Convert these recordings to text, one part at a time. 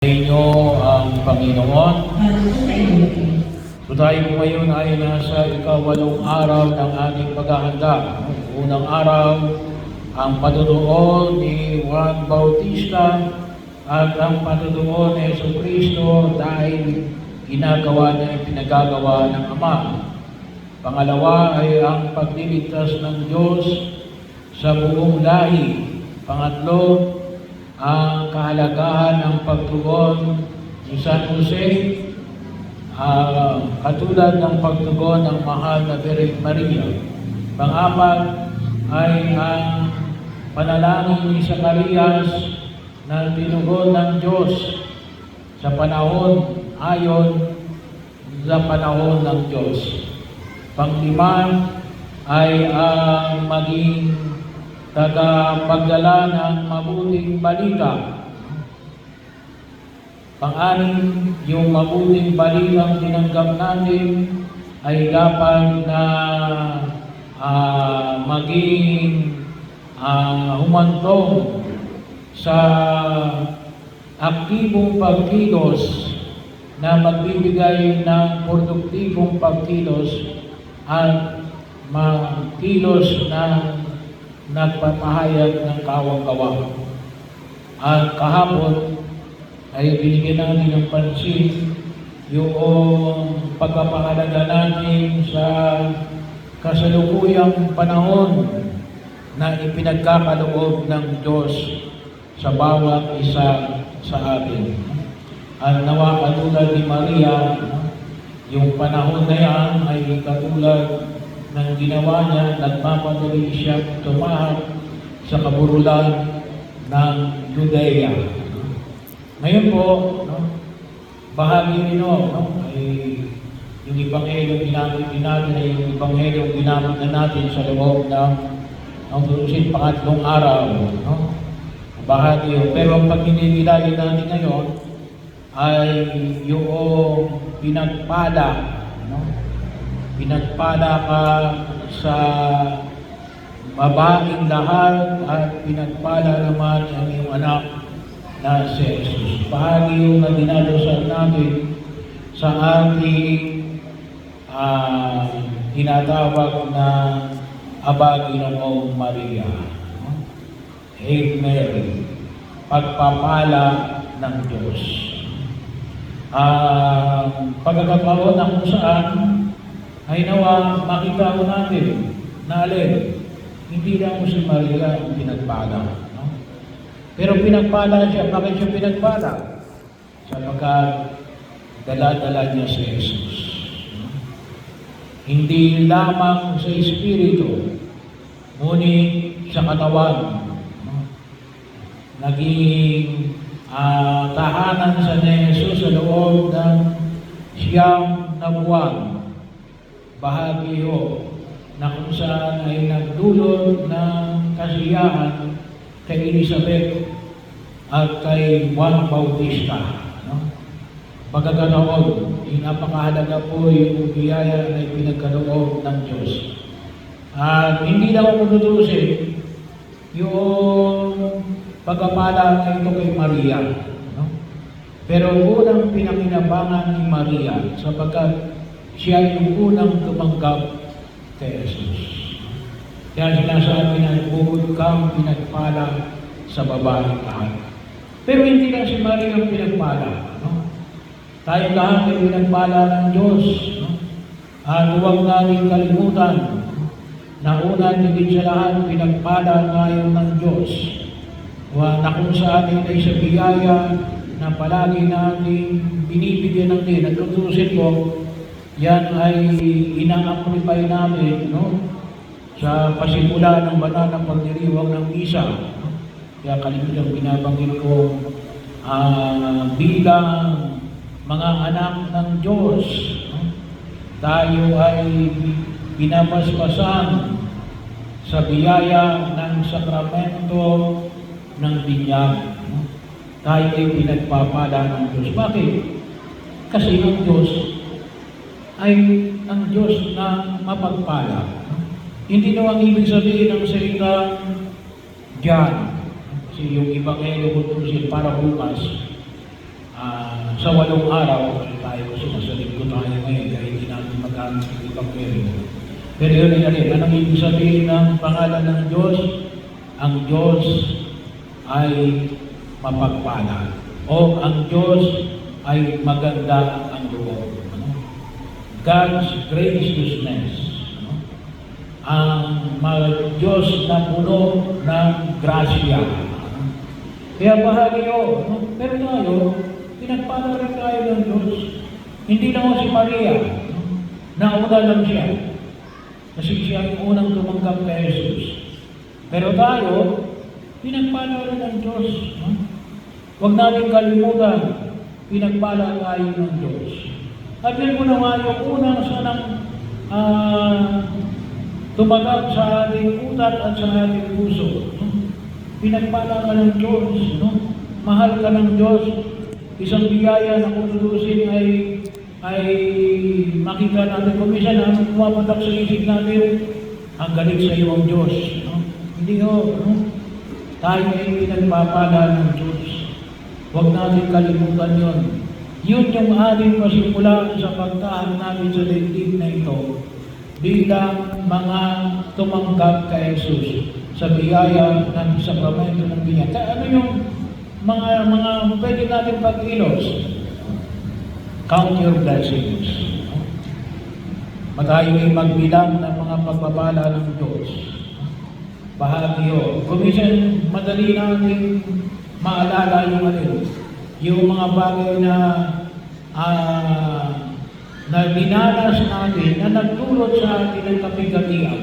Inyo ang Panginoon. So tayo po ngayon ay nasa ikawalong araw ng ating paghahanda. Unang araw, ang patutuo ni Juan Bautista at ang patutuo ni Jesucristo dahil ginagawa niya ang pinagagawa ng Ama. Pangalawa ay ang pagliligtas ng Diyos sa buong lahi. Pangatlo, ang kahalagahan ng pagtugon ni San Jose, katulad ng pagtugon ng mahal na Birhen Maria. Pang-apat ay ang panalangin ni Zacarias na tinugon ng Diyos sa panahon ayon sa panahon ng Diyos. Pang-lima ay ang maging tagapagdala ng mabuting balita. Pang-anim, yung mabuting balitang tinanggap natin ay dapat na maging humantong sa aktibong pagkilos na magbibigay ng produktibong pagkilos at magkilos ng nagpapahayag ng kawang-gawa. At kahapon ay binigyan natin ng pansin yung pagpapahalaga natin sa kasalukuyang panahon na ipinagkakaloob ng Diyos sa bawat isa sa atin. At nawa katulad ni Maria, yung panahon na yan ay katulad ng ginawa niya, nagmamadali siya tumahak sa kaburulan ng Judea. Ngayon po, bahagi nino, ay yung Ebanghelyo ginamit din natin ay yung Ebanghelyo ginamit na natin sa loob ng pangatlong araw. Bahagi yun. Pero ang pagkinilayan natin ngayon ay yung pinagpala. Pinagpala ka sa babaeng lahat at pinagpala naman ang iyong anak na si Jesus. Bahagi yung na dinadasal natin sa ating tinatawag na Aba Ginoong Maria. Hail Mary, pagpapala ng Diyos. Pagkakataon na kung saan ay nawa makita ko natin na hindi lang si Maria ang pinagpala. Pero pinagpala siya. Bakit siya pinagpala? Sapagkat dala-dala niya si Jesus. Hindi lamang sa Espiritu, ngunit sa katawan. Naging tahanan sa ni Jesus sa loob ng siyam na buwan. Bahagi ho na kung saan ay nagdulot ng kasiyahan kay Elizabeth at kay Juan Bautista. Pagkakataon, napakahalaga po yung biyaya na pinagkaloob ng Diyos. At hindi lang ako tutusin yung pagpapala na ito kay Maria. Pero unang pinakinabangan ni Maria sapagkat siya yung unang tumanggap kay Jesus. Kaya sinasabi na bukod kang pinagpala sa babaeng lahat. Pero hindi lang si Maria ang pinagpala. Tayo lahat ay pinagpala ng Diyos. At huwag natin kalimutan na una higit sa lahat pinagpala ngayon ng Diyos. Na kung sa atin ay sa biyaya na palagi natin binibigyan ng din. At tutusin ko, yan ay ina-amplify namin sa pasimula ng banal na pagdiriwang ng misa. Kaya kalimutan binabanggit ko bilang mga anak ng Diyos, tayo ay pinapaspasan sa biyaya ng sakramento ng binyag. Tayo ay pinagpapala ng Diyos. Bakit? Kasi ang Diyos ay ang Diyos na mapagpala. Hindi daw ang ibig sabihin ng salita John. Kasi yung Ebanghelyo kung para bukas, sa 8 araw, tayo sinasalig ko tayo ngayon, kaya hindi natin magamit ng ibang periodo. Pero yun ay alin, anong ibig sabihin ng pangalan ng Diyos? Ang Diyos ay mapagpala. O ang Diyos ay maganda ang loob. God's graciousness. Ang Diyos na puno ng grasya. Kaya bahagi yun. Pero tayo, pinagpala rin tayo ng Diyos. Hindi lang si Maria. Nauna lang siya. Kasi siya ang unang tumanggap kay Jesus. Pero tayo, pinagpala rin ng Diyos. Huwag natin kalimutan, pinagpala tayo ng Diyos. At yun po na nga yung unang sanang tumatak sa ating utak at sa ating puso. Pinagpala ka ng Diyos. Mahal ka ng Diyos. Isang biyaya na kung tutusin ay makita natin kung minsan ang pumapatak sa isip natin, ang galing sa iyo ang Diyos. Hindi ho. Tayo ay pinagpapala ng Diyos. Huwag natin kalimutan yun. Yun yung ating pasimula sa pagkaan natin sa daigdig na ito bilang mga tumanggap kay Jesus sa biyaya ng sakramento ng binyag. Ano yung mga pwede natin pag-ilos? Count your blessings. Tayo ay magbilang ng mga pagpapala ng Diyos. Bahagi yun. Kung minsan madali natin maalala yung mga bagay na dinanas natin na nagdulot sa atin ng kapigatian.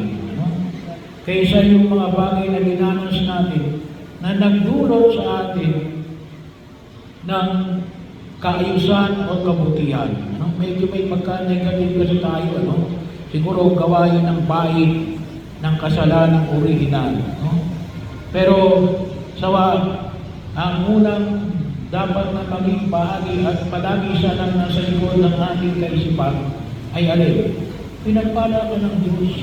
Kaysa yung mga bagay na dinanas natin na nagdulot sa atin ng kaayusan o kabutihan. Medyo may pagka-negative kasi tayo. Siguro gawain ng baik ng kasalanan original. Pero ang unang dapat na maging bahagi at palagi siya lang nasa likod ng ating kaisipan ay alin? Pinagpala ka ng Diyos.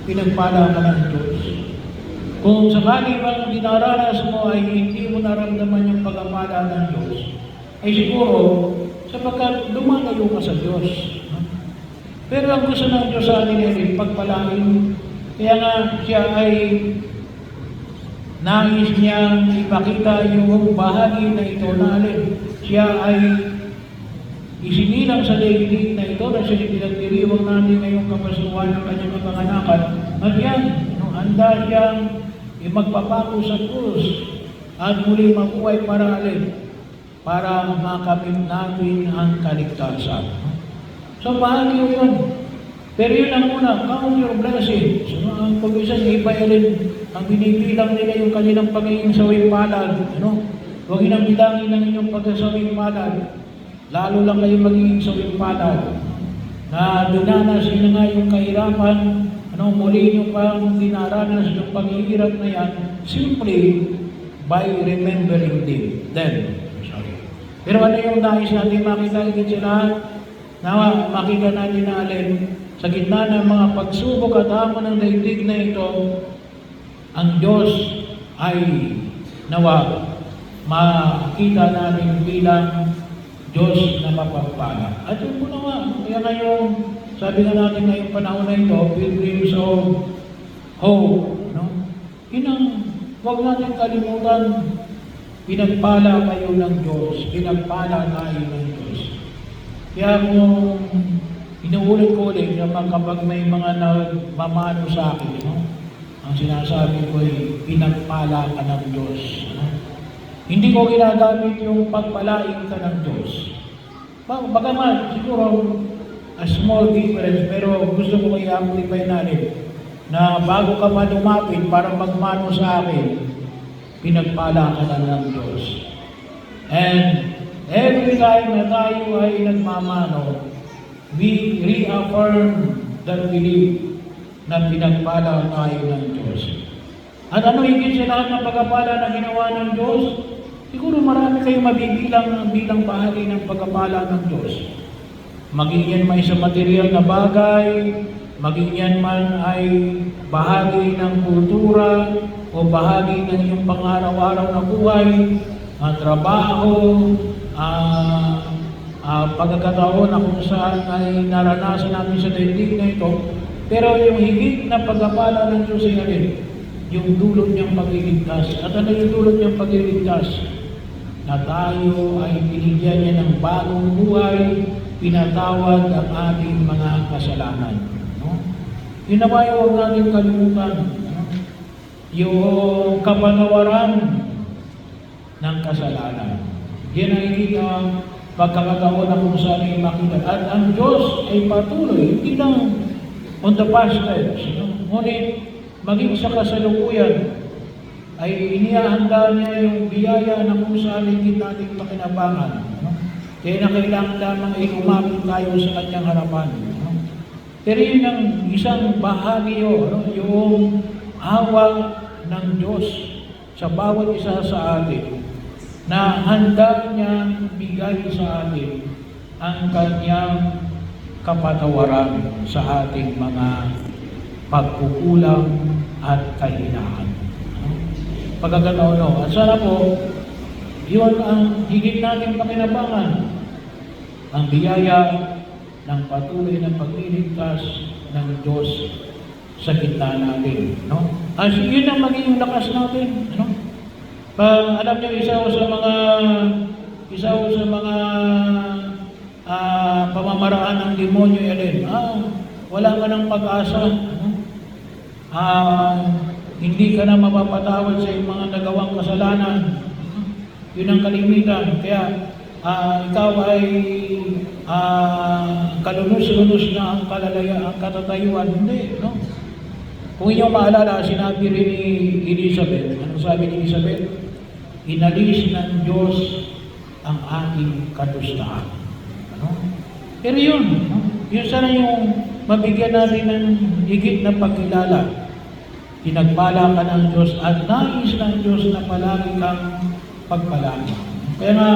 Pinagpala ka ng Diyos. Kung sakali bang dinaranas mo ay hindi mo naramdaman yung pagpapala ng Diyos, ay siguro sapagkat lumalayo ka sa Diyos. Pero ang gusto ng Diyos sa atin ay pagpalain. Kaya nga siya ay nais niyang ipakita yung bahagi na ito na alin. Siya ay isinilang sa daigdig na ito na siya pinagdiriwang natin ngayong kapasuhan ng kanyang kapanganakan. At yan, handa siyang magpapako sa krus at muli mabuhay para alin? Para makamit natin ang kaligtasan. So, bahagi yun. Pero yun ang una, count your blessings. Ang pag-isa niya, iba rin ang binibilang nila yung kanilang pagiging sawing palad. Huwag inang bilangin ng inyong pag-sawing palad. Lalo lang kayo magiging sawing palad. Na dinanas na nga yung kahirapan, muli nyo pang dinaranas yung paghihirap na yan, simply by remembering them. Pero ano yung nais natin makita higit sa lahat? Na makita natin na alin, sa gitna ng mga pagsubok at hamon ng daigdig na ito, ang Diyos ay nawa makita natin bilang Diyos na mapagpala. At yun po naman, kaya ngayong, sabi nga natin ngayong panahon na ito, pilgrims of hope. Huwag natin kalimutan, pinagpala kayo ng Diyos, pinagpala tayo ng Diyos. Kaya kung inuulit ko ulit naman kapag may mga nagmamano sa akin, ang sinasabi ko ay pinagpala ka ng Diyos. Hindi ko ginagamit yung pagpalain ka ng Diyos. Bagaman, siguro, a small difference, pero gusto ko kayo amplify natin na bago ka pa lumapit para magmano sa akin, pinagpala ka na ng Diyos. And every time na tayo ay nagmamano, we reaffirm that belief na pinagpala tayo ng Diyos. At ano higit sa lahat ng pagpapala na ginawa ng Diyos? Siguro marami kayong mabibilang bilang bahagi ng pagpapala ng Diyos. Maging yan may sa material na bagay, maging yan man ay bahagi ng kultura o bahagi ng iyong pang-araw-araw na buhay, trabaho, pagkakataon na kung saan ay naranasan natin sa daigdig na ito. Pero yung higit na pagpapala ng Diyos ay alin? Yung dulot niyang pagliligtas. At ano yung dulot niyang pagliligtas? Na tayo ay binigyan niya ng bagong buhay, pinatawad ang ating mga kasalanan. No? Yun naman yung huwag natin kalimutan. No? Yung kapanawaran ng kasalanan. Yan ang higit na pagkakataon na kung saan ay makita. At ang Diyos ay patuloy, hindi lang on the past tense. No? Ngunit, maging sa kasalukuyan, ay inihahanda niya yung biyaya na kung saan higit nating pakinabangan. No? Kaya na kailangan lamang ay umapit tayo sa kanyang harapan. No? Pero yun ang isang bahagi no? Yung awa ng Diyos sa bawat isa sa atin na handa niyang bigay sa atin ang kanyang kapatawaran sa ating mga pagkukulang at kahinaan. Pagkakataon, no? At sana po, yun ang higit nating pakinabangan, ang biyaya ng patuloy na pagliligtas ng Diyos sa gitna natin. No? As yun ang maging lakas natin. Ano? Alam niyo, isa sa mga pamamaraan ng demonyo yan. Wala ka ng pag-asa. Ano? Hindi ka na mapapatawad sa iyong mga nagawang kasalanan. Yun ang kalimitan. Kaya ikaw ay kalunos-lunos na ang ang katatayuan. Hindi, no? Kung inyong maalala, sinabi rin ni Elizabeth, anong sabi ni Elizabeth? Inalis ng Diyos ang ating kadustahan. Ano? Pero yun, no? Yun sana yung mabigyan natin ng higit na pagkilala. Pinagpala ka ng Diyos at nais ng Diyos na palagi kang pagpalagi. Kaya nga,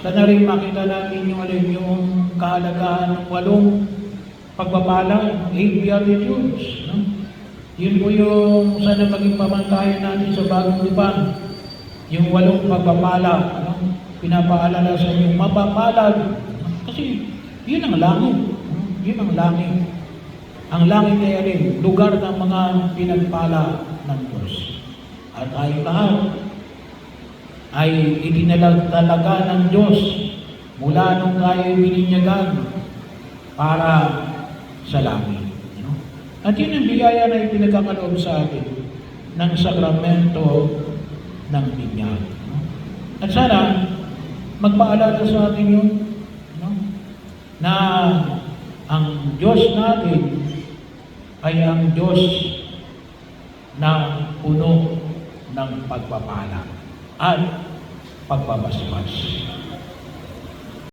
sana rin makita natin yung kahalagahan ng 8 pagpapala, 8 Beatitudes. No? Yun po yung sana maging pamantayan natin sa bagong lipan. Yung 8 pagpapala, no? Pinapaalala sa inyo, mapapalad. Kasi yun ang langit. No? Yun ang langit. Ang langit ay alin, lugar ng mga pinagpala ng Diyos. At tayo lahat ay idinalag talaga ng Diyos mula nung tayo bininyagan para sa langit. No? At yun ang biyaya na ipinagkakaloob sa atin ng sakramento ng binyag. No? At sana, magpaalala sa atin yun, no? Na ang Diyos natin ay ang Diyos na puno ng pagpapala at pagbabasbas.